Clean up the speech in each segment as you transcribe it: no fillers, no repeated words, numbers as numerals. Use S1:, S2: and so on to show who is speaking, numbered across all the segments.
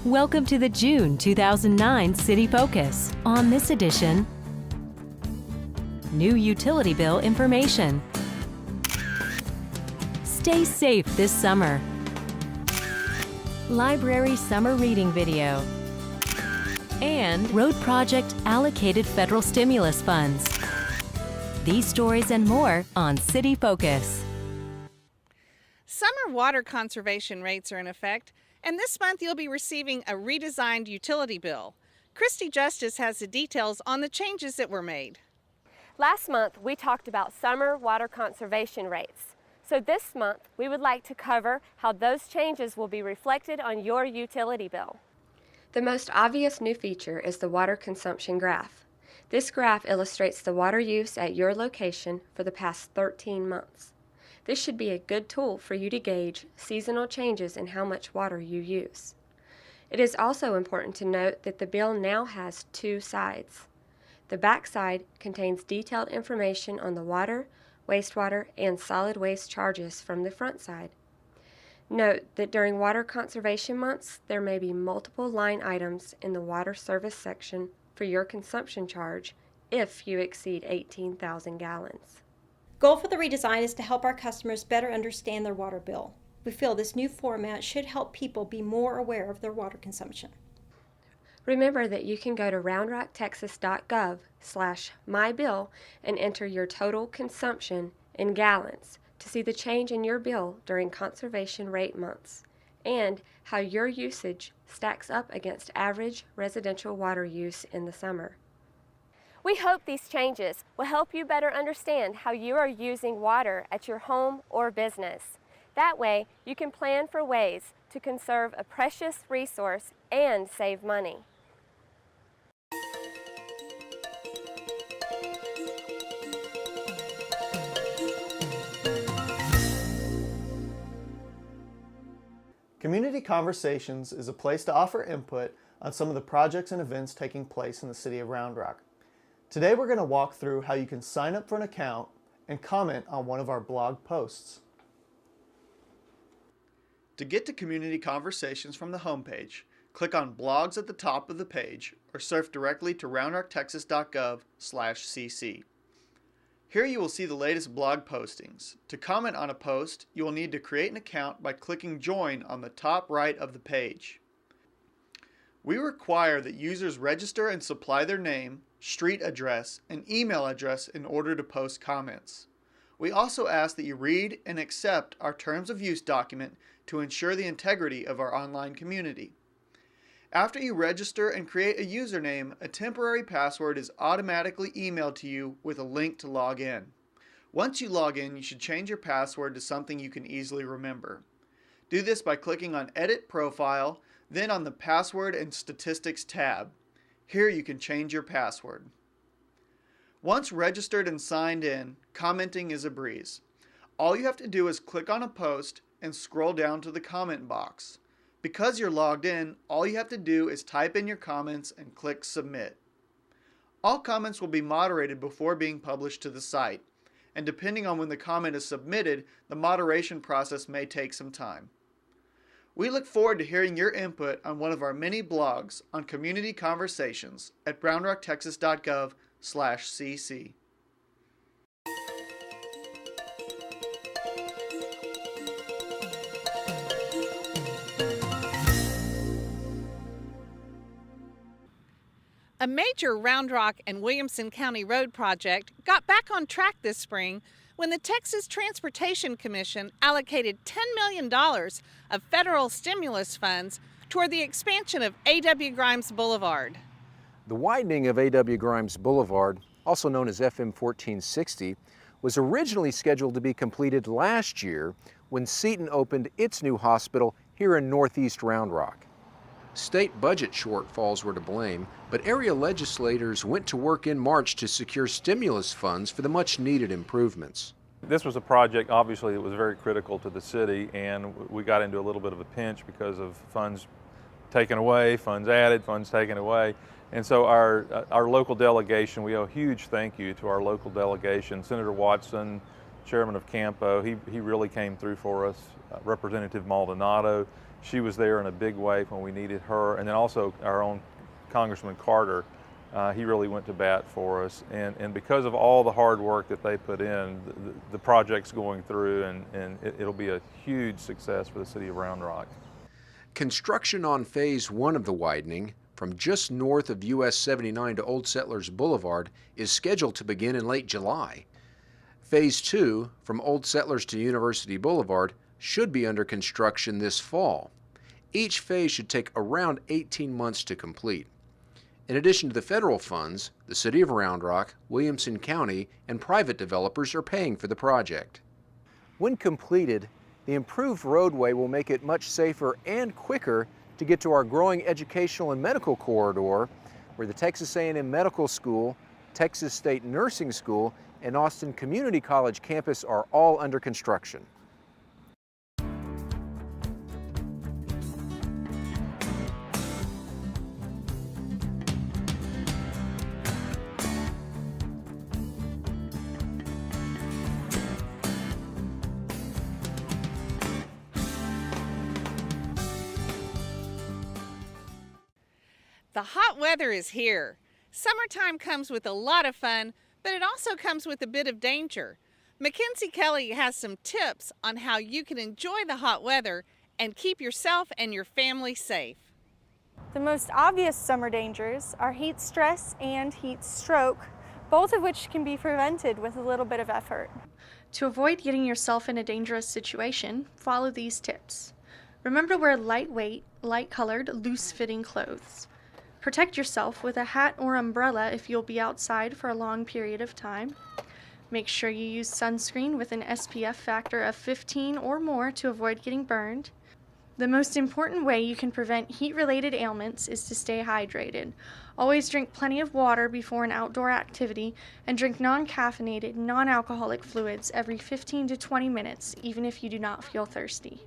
S1: Welcome to the June 2009 City Focus. On this edition, new utility bill information. Stay safe this summer. Library summer reading video. And road project allocated federal stimulus funds. These stories and more on City Focus.
S2: Summer water conservation rates are in effect, and this month you'll be receiving a redesigned utility bill. Christy Justice has the details on the changes that were made.
S3: Last month we talked about summer water conservation rates. So this month we would like to cover how those changes will be reflected on your utility bill.
S4: The most obvious new feature is the water consumption graph. This graph illustrates the water use at your location for the past 13 months. This should be a good tool for you to gauge seasonal changes in how much water you use. It is also important to note that the bill now has two sides. The back side contains detailed information on the water, wastewater, and solid waste charges from the front side. Note that during water conservation months, there may be multiple line items in the water service section for your consumption charge if you exceed 18,000 gallons.
S5: Goal for the redesign is to help our customers better understand their water bill. We feel this new format should help people be more aware of their water consumption.
S4: Remember that you can go to roundrocktexas.gov/mybill and enter your total consumption in gallons to see the change in your bill during conservation rate months and how your usage stacks up against average residential water use in the summer.
S3: We hope these changes will help you better understand how you are using water at your home or business. That way, you can plan for ways to conserve a precious resource and save money.
S6: Community Conversations is a place to offer input on some of the projects and events taking place in the city of Round Rock. Today we're going to walk through how you can sign up for an account and comment on one of our blog posts. To get to Community Conversations from the homepage, click on Blogs at the top of the page or surf directly to roundrocktexas.gov/cc. Here you will see the latest blog postings. To comment on a post, you will need to create an account by clicking Join on the top right of the page. We require that users register and supply their name, street address, and email address in order to post comments. We also ask that you read and accept our Terms of Use document to ensure the integrity of our online community. After you register and create a username, a temporary password is automatically emailed to you with a link to log in. Once you log in, you should change your password to something you can easily remember. Do this by clicking on Edit Profile, then on the Password and Statistics tab. Here you can change your password. Once registered and signed in, commenting is a breeze. All you have to do is click on a post and scroll down to the comment box. Because you're logged in, all you have to do is type in your comments and click Submit. All comments will be moderated before being published to the site, and depending on when the comment is submitted, the moderation process may take some time. We look forward to hearing your input on one of our many blogs on Community Conversations at roundrocktexas.gov/cc.
S2: A major Round Rock and Williamson County road project got back on track this spring when the Texas Transportation Commission allocated $10 million of federal stimulus funds toward the expansion of A.W. Grimes Boulevard.
S7: The widening of A.W. Grimes Boulevard, also known as FM 1460, was originally scheduled to be completed last year when Seton opened its new hospital here in northeast Round Rock. State budget shortfalls were to blame, but area legislators went to work in March to secure stimulus funds for the much-needed improvements.
S8: This was a project, obviously, that was very critical to the city, and we got into a little bit of a pinch because of funds taken away, funds added, funds taken away. And so our local delegation, we owe a huge thank you to our local delegation. Senator Watson, chairman of Campo, he really came through for us. Representative Maldonado, she was there in a big way when we needed her. And then also our own Congressman Carter, he really went to bat for us. And because of all the hard work that they put in, the project's going through, and it'll be a huge success for the city of Round Rock.
S7: Construction on Phase 1 of the widening, from just north of US 79 to Old Settlers Boulevard, is scheduled to begin in late July. Phase 2, from Old Settlers to University Boulevard, should be under construction this fall. Each phase should take around 18 months to complete. In addition to the federal funds, the City of Round Rock, Williamson County, and private developers are paying for the project. When completed, the improved roadway will make it much safer and quicker to get to our growing educational and medical corridor, where the Texas A&M Medical School, Texas State Nursing School, and Austin Community College campus are all under construction.
S2: The hot weather is here. Summertime comes with a lot of fun, but it also comes with a bit of danger. Mackenzie Kelly has some tips on how you can enjoy the hot weather and keep yourself and your family safe.
S9: The most obvious summer dangers are heat stress and heat stroke, both of which can be prevented with a little bit of effort.
S10: To avoid getting yourself in a dangerous situation, follow these tips. Remember to wear lightweight, light-colored, loose-fitting clothes. Protect yourself with a hat or umbrella if you'll be outside for a long period of time. Make sure you use sunscreen with an SPF factor of 15 or more to avoid getting burned. The most important way you can prevent heat-related ailments is to stay hydrated. Always drink plenty of water before an outdoor activity, and drink non-caffeinated, non-alcoholic fluids every 15 to 20 minutes, even if you do not feel thirsty.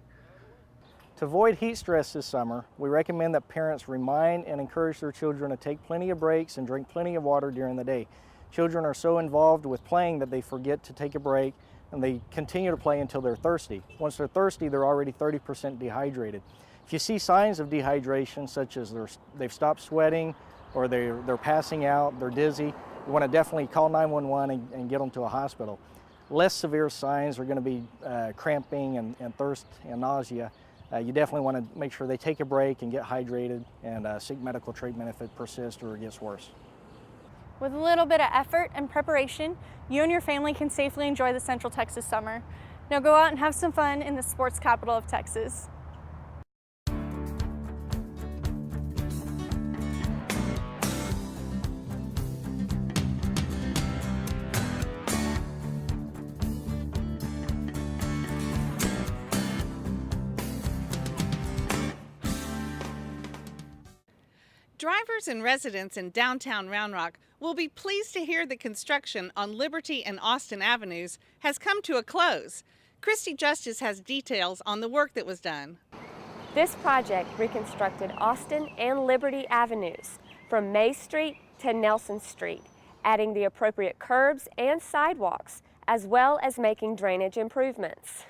S11: To avoid heat stress this summer, we recommend that parents remind and encourage their children to take plenty of breaks and drink plenty of water during the day. Children are so involved with playing that they forget to take a break, and they continue to play until they're thirsty. Once they're thirsty, they're already 30% dehydrated. If you see signs of dehydration, such as they've stopped sweating, or they're passing out, they're dizzy, you want to definitely call 911 and get them to a hospital. Less severe signs are going to be cramping and thirst and nausea. You definitely want to make sure they take a break and get hydrated and seek medical treatment if it persists or it gets worse.
S9: With a little bit of effort and preparation, you and your family can safely enjoy the Central Texas summer. Now go out and have some fun in the sports capital of Texas.
S2: Drivers and residents in downtown Round Rock will be pleased to hear the construction on Liberty and Austin Avenues has come to a close. Christy Justice has details on the work that was done.
S3: This project reconstructed Austin and Liberty Avenues from May Street to Nelson Street, adding the appropriate curbs and sidewalks, as well as making drainage improvements.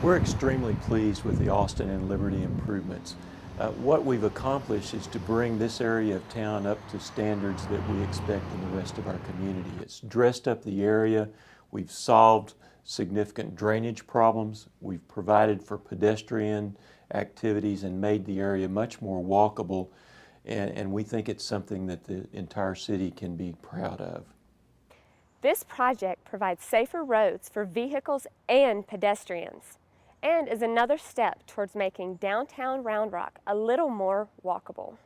S12: We're extremely pleased with the Austin and Liberty improvements. What we've accomplished is to bring this area of town up to standards that we expect in the rest of our community. It's dressed up the area, we've solved significant drainage problems, we've provided for pedestrian activities and made the area much more walkable, and we think it's something that the entire city can be proud of.
S3: This project provides safer roads for vehicles and pedestrians, and is another step towards making downtown Round Rock a little more walkable.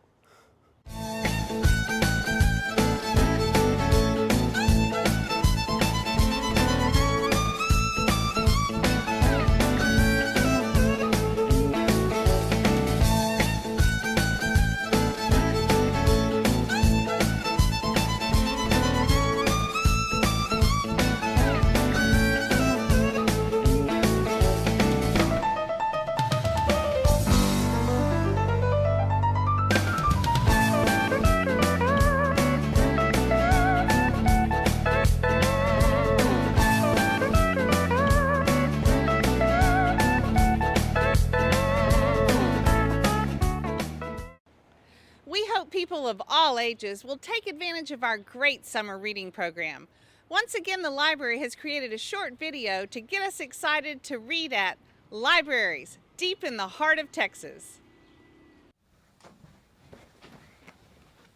S2: all ages will take advantage of our great summer reading program. Once again, the library has created a short video to get us excited to read at libraries deep in the heart of Texas.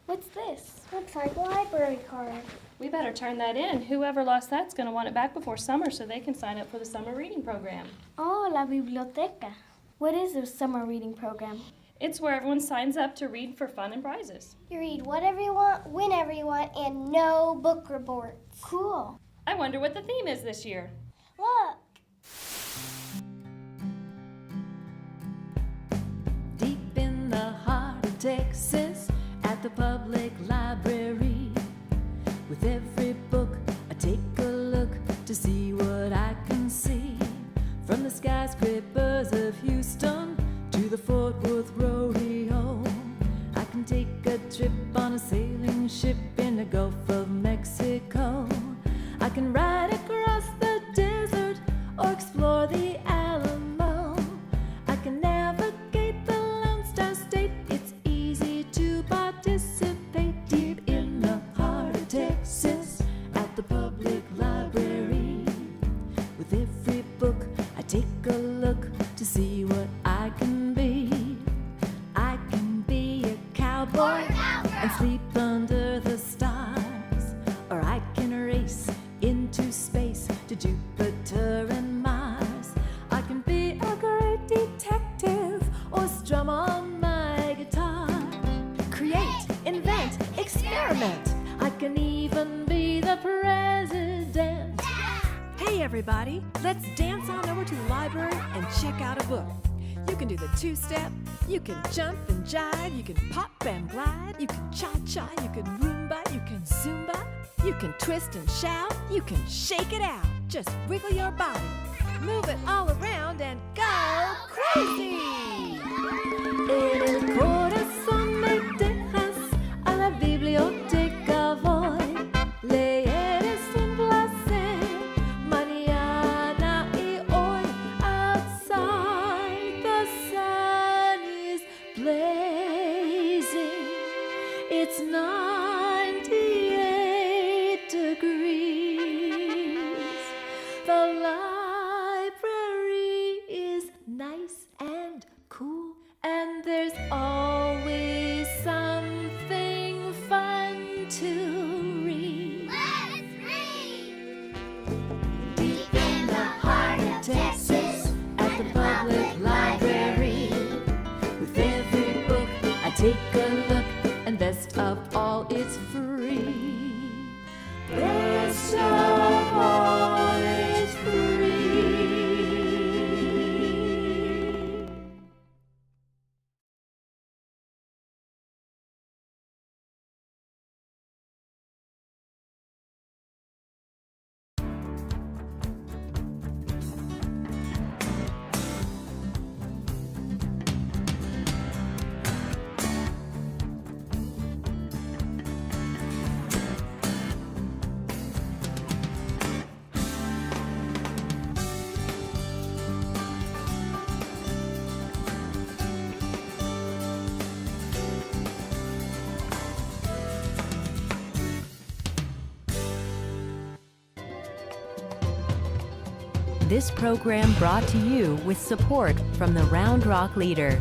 S13: What's this? Looks like a library card.
S14: We better turn that in. Whoever lost that's going to want it back before summer so they can sign up for the summer reading program.
S13: Oh, la biblioteca. What is the summer reading program?
S14: It's where everyone signs up to read for fun and prizes.
S13: You read whatever you want, whenever you want, and no book reports. Cool.
S14: I wonder what the theme is this year.
S13: Look.
S1: Deep in the heart of Texas, at the public library, with every book I take a look to see what I can see. From the skyscrapers of Houston to the Fort Worth Rodeo, I can take a trip on a sailing ship in the Gulf of Mexico. I can ride across the desert or explore the Alamo. I can navigate the Lone Star State. It's easy to participate deep in the heart of Texas at the public library. With every book I take a look to see what I can be. I can be a cowboy and sleep under the stars, or I can race into space to Jupiter and Mars. I can be a great detective or strum on my guitar. Create, invent, experiment. I can even be the president.
S15: Hey everybody, let's dance on over to the library and check out a book. You can do the two-step, you can jump and jive, you can pop and glide, you can cha-cha, you can Roomba, you can Zumba, you can twist and shout, you can shake it out. Just wiggle your body, move it all around and go crazy!
S1: En el corazón me dejas, a la biblioteca voy. Leer es un placer, mañana y hoy. Outside the sun is blazing, it's 98 degrees. The library is nice and cool, and there's always something fun to read.
S13: Let's read!
S1: Deep in the heart of Texas, at the public library. With every book I take a look, and best of all, it's free. Best of all, it's free. This program brought to you with support from the Round Rock Leader.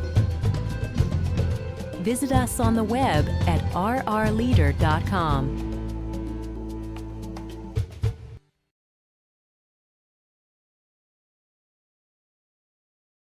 S1: Visit us on the web at rrleader.com.